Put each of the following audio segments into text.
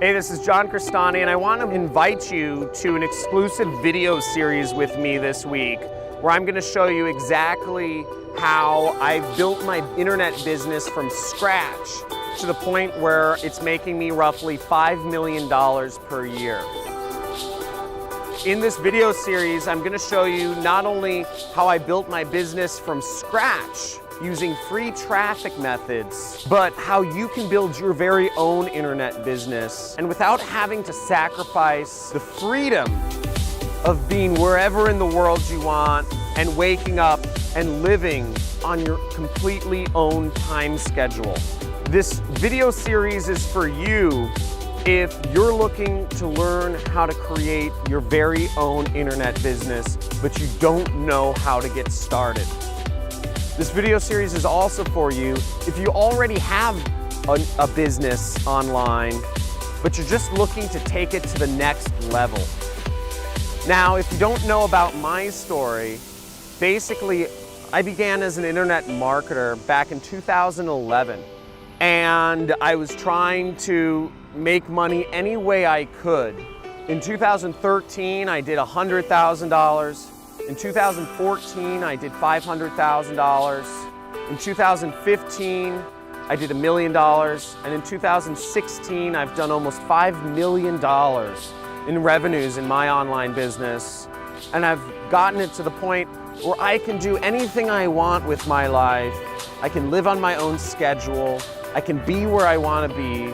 Hey, this is John Crestani, and I want to invite you to an exclusive video series with me this week, where I'm going to show you exactly how I've built my internet business from scratch to the point where it's making me roughly $5 million per year. In this video series, I'm going to show you not only how I built my business from scratch using free traffic methods, but how you can build your very own internet business and without having to sacrifice the freedom of being wherever in the world you want and waking up and living on your completely own time schedule. This video series is for you if you're looking to learn how to create your very own internet business, but you don't know how to get started. This video series is also for you if you already have a business online, but you're just looking to take it to the next level. Now, if you don't know about my story, basically, I began as an internet marketer back in 2011, and I was trying to make money any way I could. In 2013, I did $100,000. In 2014, I did $500,000. In 2015, I did $1 million. And in 2016, I've done almost $5 million in revenues in my online business. And I've gotten it to the point where I can do anything I want with my life. I can live on my own schedule. I can be where I want to be.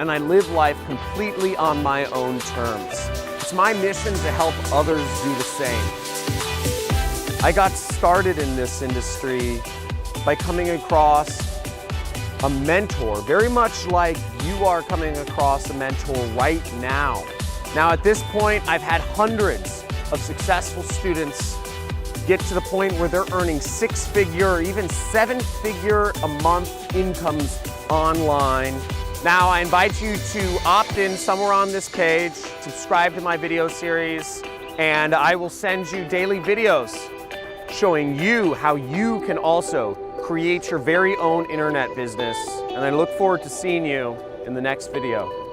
And I live life completely on my own terms. It's my mission to help others do the same. I got started in this industry by coming across a mentor, very much like you are coming across a mentor right now. Now at this point, I've had hundreds of successful students get to the point where they're earning six-figure or even seven-figure a month incomes online. Now I invite you to opt in somewhere on this page, subscribe to my video series, and I will send you daily videos showing you how you can also create your very own internet business. And I look forward to seeing you in the next video.